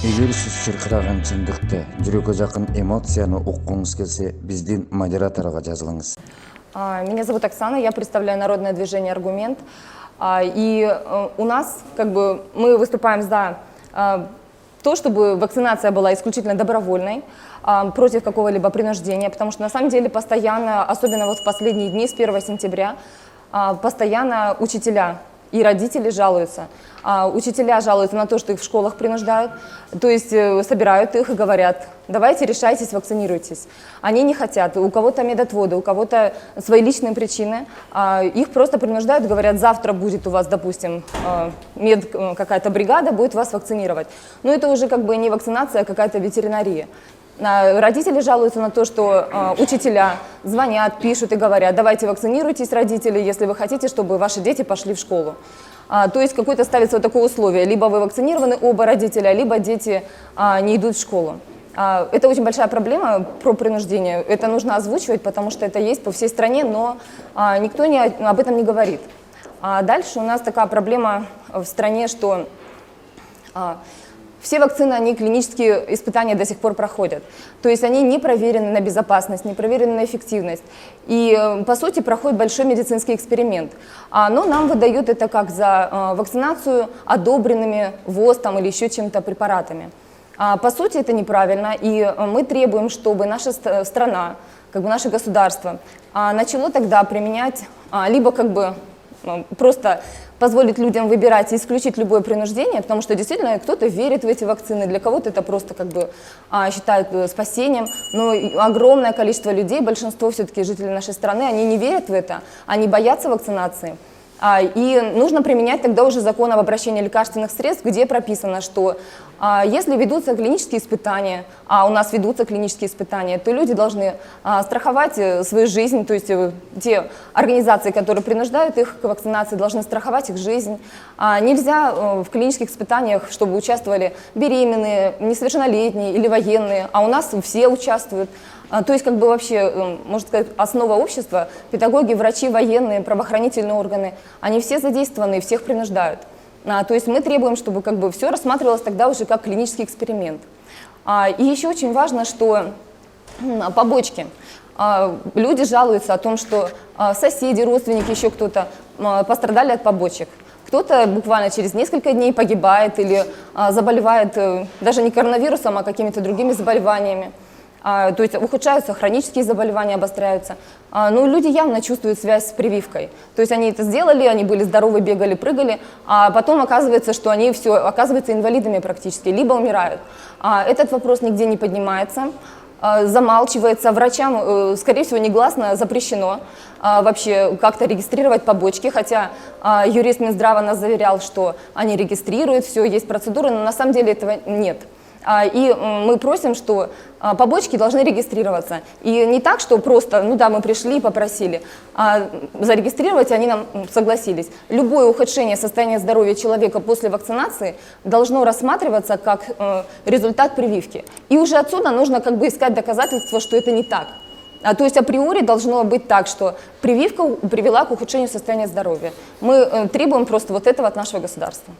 Эгер сиз чыркыраган чындыкты, жүрөккө жакын эмоцияны уккуңуз келсе, биздин модераторго жазылыңыз. Меня зовут Оксана, я представляю народное движение «Аргумент». У нас, мы выступаем за то, чтобы вакцинация была исключительно добровольной, против какого-либо принуждения, потому что на самом деле постоянно, особенно вот в последние дни с 1 сентября, постоянно учителя и родители жалуются. Учителя жалуются на то, что их в школах принуждают, то есть собирают их и говорят: давайте решайтесь, вакцинируйтесь. Они не хотят, у кого-то медотводы, у кого-то свои личные причины, их просто принуждают, говорят: завтра будет у вас, допустим, какая-то бригада, будет вас вакцинировать. Но это уже не вакцинация, а какая-то ветеринария. Родители жалуются на то, что учителя звонят, пишут и говорят: давайте вакцинируйтесь, родители, если вы хотите, чтобы ваши дети пошли в школу. То есть какое-то ставится вот такое условие: либо вы вакцинированы, оба родителя, либо дети не идут в школу. Это очень большая проблема про принуждение. Это нужно озвучивать, потому что это есть по всей стране, но никто об этом не говорит. Дальше у нас такая проблема в стране, что все вакцины, они клинические испытания до сих пор проходят. То есть они не проверены на безопасность, не проверены на эффективность. И, по сути, проходит большой медицинский эксперимент. Но нам выдают это как за вакцинацию одобренными ВОЗ или еще чем-то препаратами. По сути, это неправильно. И мы требуем, чтобы наша страна, наше государство начало тогда применять, либо просто позволить людям выбирать и исключить любое принуждение, потому что действительно кто-то верит в эти вакцины, для кого-то это просто считают спасением, но огромное количество людей, большинство все-таки жителей нашей страны, они не верят в это, они боятся вакцинации. И нужно применять тогда уже закон об обращении лекарственных средств, где прописано, что если ведутся клинические испытания, а у нас ведутся клинические испытания, то люди должны страховать свою жизнь, то есть те организации, которые принуждают их к вакцинации, должны страховать их жизнь. Нельзя в клинических испытаниях, чтобы участвовали беременные, несовершеннолетние или военные, а у нас все участвуют. То есть вообще, можно сказать, основа общества, педагоги, врачи, военные, правоохранительные органы, они все задействованы и всех принуждают. То есть мы требуем, чтобы все рассматривалось тогда уже как клинический эксперимент. И еще очень важно, что побочки. Люди жалуются о том, что соседи, родственники, еще кто-то пострадали от побочек. Кто-то буквально через несколько дней погибает или заболевает даже не коронавирусом, а какими-то другими заболеваниями. То есть ухудшаются хронические заболевания, обостряются. Но люди явно чувствуют связь с прививкой. То есть они это сделали, они были здоровы, бегали, прыгали, а потом оказывается, что они оказываются инвалидами практически, либо умирают. Этот вопрос нигде не поднимается, замалчивается. Врачам, скорее всего, негласно запрещено вообще как-то регистрировать побочки, хотя юрист Минздрава нас заверял, что они регистрируют, все, есть процедуры, но на самом деле этого нет. И мы просим, что побочки должны регистрироваться. И не так, что просто, мы пришли и попросили, а зарегистрировать они нам согласились. Любое ухудшение состояния здоровья человека после вакцинации должно рассматриваться как результат прививки. И уже отсюда нужно искать доказательства, что это не так. То есть априори должно быть так, что прививка привела к ухудшению состояния здоровья. Мы требуем просто этого от нашего государства.